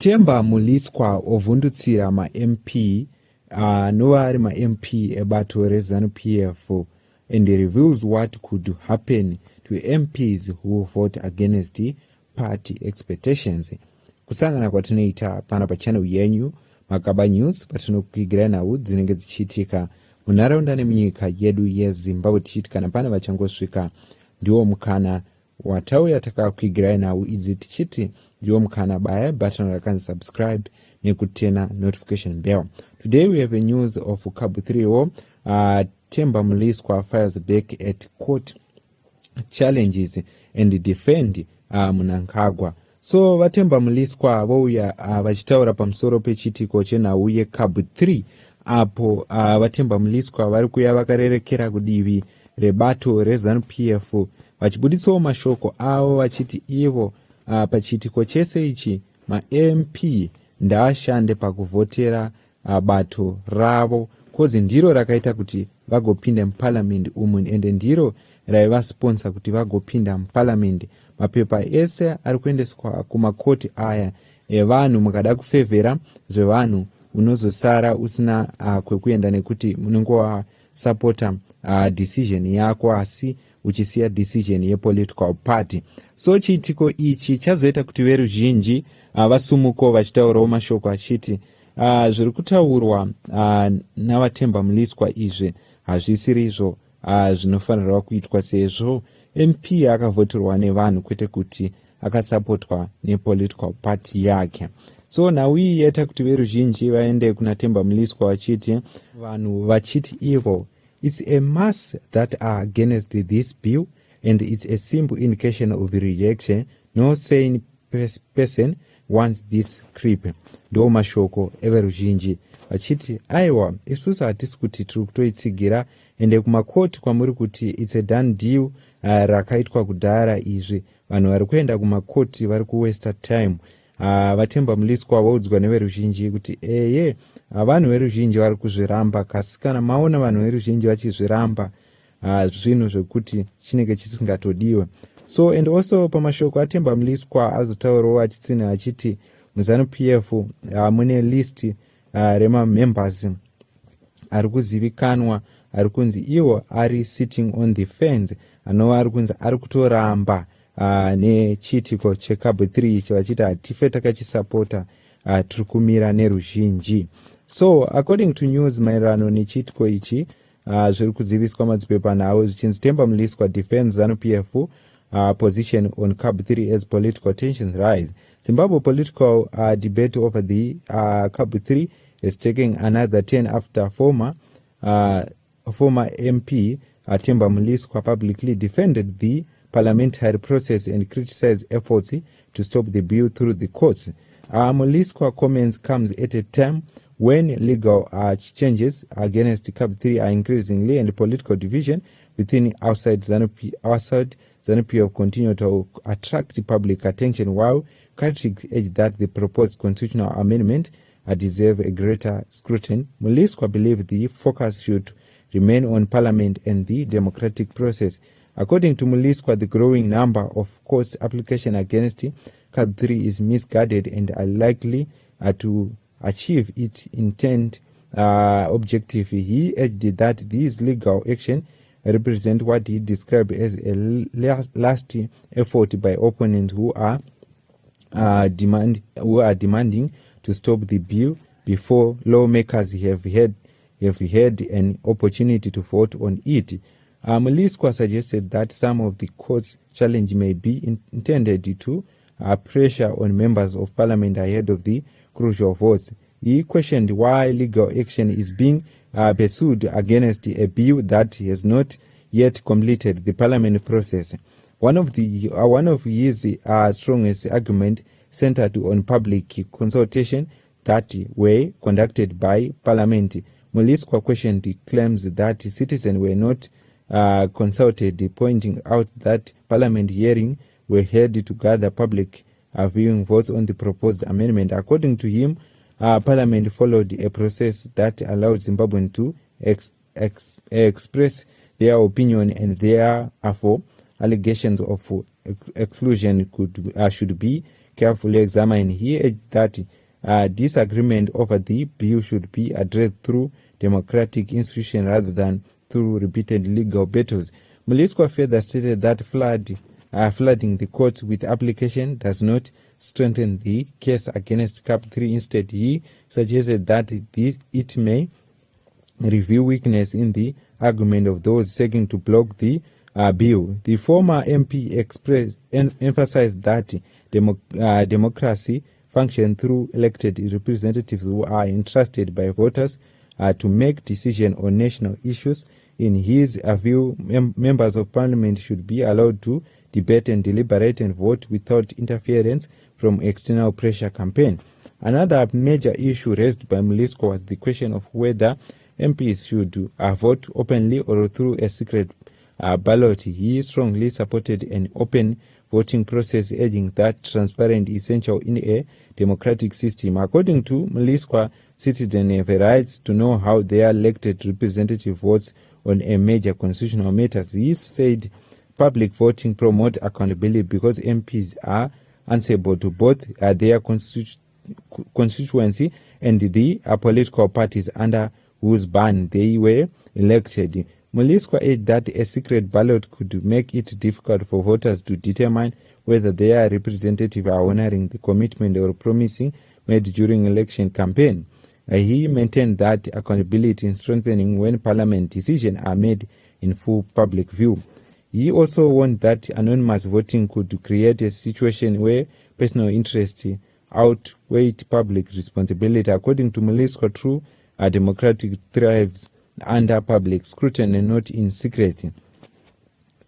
Temba Mliswa ovhundutsira ma-MP anova ari ma-MP ebato reZanuPF and reveals what could happen to MPs who vote against party expectations. Kusangana kwatinoita pana pachannel yenyu Makaba News patinokuigira nhau dzinenge dzichiitika munharaunda nemunyika yedu yeZimbabwe tichiitika napana vachangosvika. Ndiwo mukana watauya takakuigirai nhau idzi tichiti ndiwo mukana baya button rakanzi subscribe nekutena notification bell. Today we have a news of Cabo 3 Temba Mliswa fires back at court, challenges and defend Mnangagwa. So vatemba Mliswa vouya vachitaura pamusoro pechitiko chenhau yeCabo 3 apo vatemba Mliswa vari kuya vakarerekera kudivi rebato reZanuPF vachibuditsawo mashoko avo vachiti ivo pachitiko chese ichi ma-MP ndaashande pakuvhotera bato ravo kozi ndiro rakaita kuti vagopinda muparliament umu ende ndiro raivasponsa kuti vagopinda muparliament. Mapepa ese ari kuendeswa kumakoti aya evanhu mukada kufevhera zvevanhu unozosara usina kwekuenda nekuti munenge wasapota decision yako asi uchisiya decision yepolitical party. So chiitiko ichi chazoita kuti veruzhinji vasumuko vachitaurawo mashoko achiti zviri kutaurwa navatemba Mliswa izvi hazvisirizvo zvinofanirwa kuitwa sezvo MP akavhoterwa nevanhu kwete kuti akasapotwa nepolitical party yake. So nhau iyi yaita kuti veruzhinji vaende kuna Temba Mliswa vachiti vanhu vachiti ivo it's a mass that are against this bill and it's a simple indication of rejection. No sane person wants this creep. Ndo mashoko everuzhinji vachiti aiwa isusu hatisi kuti tiri kutoitsigira ende kumakoti kwamuri kuti it's a done deal rakaitwa kudhara izvi vanhu vari kuenda kumakoti vari kuwaste time. Vatemba Mliswa vaudzwa neveruzhinji kuti vanhu veruzhinji vari kuzviramba kasi kana maona vanhu veruzhinji vachizviramba zvinhu zvekuti chinenge chisingatodiwe. So and also pamashoko aTemba Mliswa azotaurawo achitsina achiti muZanuPF mune list remamembers ari kuzivikanwa ari kunzi iwo ari sitting on the fence anova ari kunzi ari kutoramba nechitiko cheCabo 3 ichi vachiti hatife takachisapota tiri kumira neruzhinji. So according to news maererano nechitiko ichi zviri kuziviswa madzipepa nhau zvichinzi Temba Mliswa defends ZanuPF position on Cabo 3 as political tensions rise. Zimbabwe political debate over the Cabo 3 is taking another turn after former MP Temba Mliswa publicly defended the parliamentary process and criticized efforts to stop the bill through the courts. Mliswa comments comes at a time when legal changes against Cabo 3 are increasingly and political division within outside ZanuPF continue to attract public attention, while critics urge that the proposed constitutional amendment deserve a greater scrutiny. Mliswa believes the focus should remain on parliament and the democratic process. According to Mliswa, the growing number of court applications against Cabo 3 is misguided and are likely to achieve its intent objective. He urged that these legal actions represent what he described as a last effort by opponents who are demanding to stop the bill before lawmakers have had an opportunity to vote on it. Mliswa suggested that some of the court's challenge may be intended to pressure on members of parliament ahead of the crucial votes. He questioned why legal action is being pursued against a bill that has not yet completed the parliament process. One of his strongest arguments centered on public consultation that were conducted by parliament. Mliswa questioned the claims that citizens were not consulted, pointing out that parliament hearings were held to gather public viewing votes on the proposed amendment. According to him, parliament followed a process that allowed Zimbabweans to express their opinion, and therefore allegations of exclusion should be carefully examined. He urged that disagreement over the bill should be addressed through democratic institutions rather than through repeated legal battles. Mliswa further stated that flooding the courts with application does not strengthen the case against CAP 3. Instead, he suggested that it may review weakness in the argument of those seeking to block the bill. The former MP emphasized that democracy functions through elected representatives who are entrusted by voters to make decisions on national issues. In his view, members of parliament should be allowed to debate and deliberate and vote without interference from external pressure campaign. Another major issue raised by Mliswa was the question of whether MPs should vote openly or through a secret ballot. He strongly supported an open voting process, urging that transparency is essential in a democratic system. According to Mliswa, citizens have a right to know how their elected representative votes on a major constitutional matters. He said public voting promotes accountability because MPs are answerable to both their constituency and the political parties under whose ban they were elected. Mliswa added that a secret ballot could make it difficult for voters to determine whether their representatives are honoring the commitment or promising made during election campaign. He maintained that accountability is strengthening when parliament decisions are made in full public view. He also warned that anonymous voting could create a situation where personal interest outweighed public responsibility. According to Mliswa, true democratic thrives under public scrutiny and not in secret.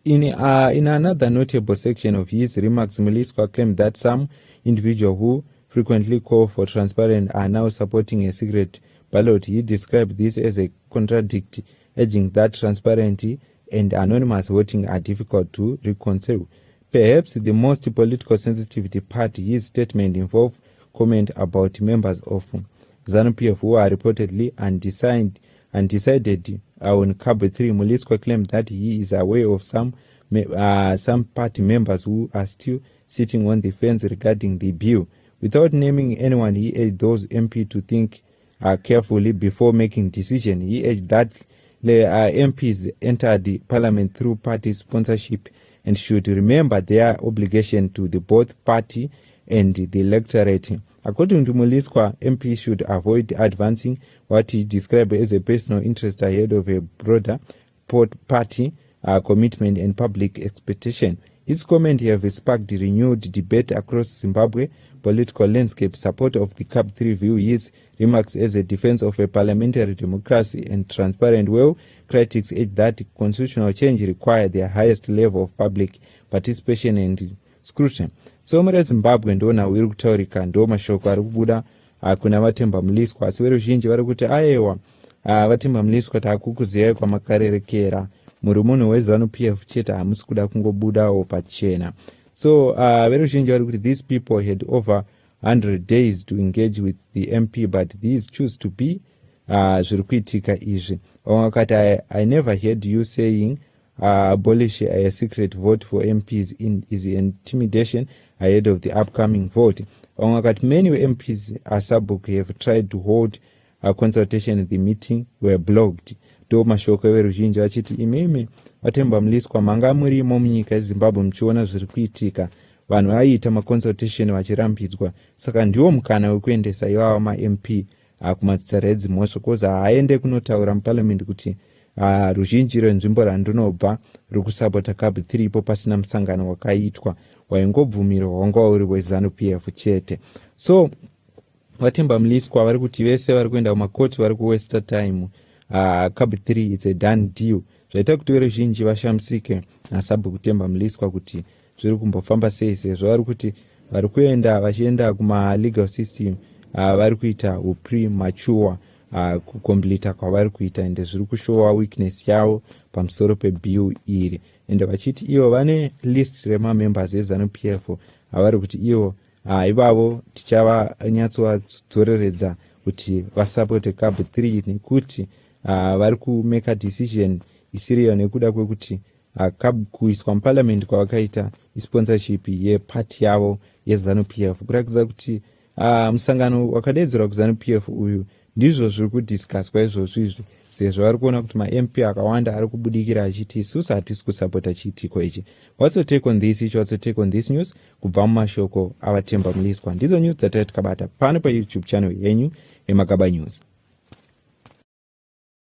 In another notable section of his remarks, Mliswa claimed that some individuals who frequently call for transparency are now supporting a secret ballot. He described this as a contradiction, urging that transparency and anonymous voting are difficult to reconcile. Perhaps the most political sensitivity part of his statement involved comment about members of ZanuPF who are reportedly undecided on CAP 3. Mliswa claimed that he is aware of some party members who are still sitting on the fence regarding the bill. Without naming anyone, he urged those MP to think carefully before making decisions. He urged that the MPs entered the parliament through party sponsorship and should remember their obligation to the both party and the electorate. According to Mliswa, MPs should avoid advancing what he described as a personal interest ahead of a broader party commitment and public expectation. His comment have sparked renewed debate across Zimbabwe political landscape. Support of the CAP 3 view his remarks as a defense of a parliamentary democracy and transparent. Well, critics urge that constitutional change require the highest level of public participation and scrutiny. So muri Zimbabwe ndona uri kutaurika ndo mashoko ari kubuda kuna vatemba Mliswa, asi veruzhinji vari kuti aiwa vatemba Mliswa taakukuziyai kwamakarerekera, muri munhu weZanuPF chete, hamusi kuda kungobudawo pachena. So veruzhinji vari kuti these people had over 100 days to engage with the MP, but these choose to be zviri kuitika izvi. Vamwe vakati I never heard you saying abolish a secret vote for MPs is intimidation ahead of the upcoming vote. Many MPs Asabuk have tried to hold a consultation at the meeting were blocked. Do mashoko veruzhinji vachiti imimi vatemba Mliswa manga murimo munyika yeZimbabwe muchiona zviri kuitika, vanhu vaiita maconsultation vachirambidzwa, saka ndiwo mukana wekuendesa ivava maMP kumatsara edzimhosva, koza haaende kunotaura muparliament kuti ruzhinji rwenzvimbo randinobva ruri kusapota CAP 3 ipo pasina musangano wakaitwa waingobvumirwa wanga uri weZanuPF chete. So vatemba Mliswa vari kuti vese vari kuenda kumakoti vari kuwaste time. CAP 3 is a done deal. Zvaita kuti veruzhinji vashamsike naSabu kutemba Mliswa kuti zviri kumbofamba sei, sezvo vari kuti vari kuenda vachienda kuma-legal system vari kuita upremature kukomplita kwavari kuita, ende zviri kushowa weakness yavo pamusoro pebill iri, ende vachiti ivo vane list remamembers eZanuPF avari kuti ivo ivavo tichavanyatsowadzoreredza kuti vasapote CAP 3 nekuti vari kumeka decision isiriyo nekuda kwekuti kuiswa muparliament kwavakaita sponsorship yepati yavo yeZanuPF, kurakidza kuti musangano wakadedzerwa kuZanuPF uyu ndizvo zviri kudhiskaswa izvozvo izvi, sezvo vari kuona kuti maMP akawanda ari kubudikira achiti isusu hatisi kusapota chiitiko ichi. What's your take on this? What's your take on this news? Kubva mumashoko avaTemba Mliswa. Ndidzo news dzatati tikabata pano paYouTube channel yenyu yeMagaba News.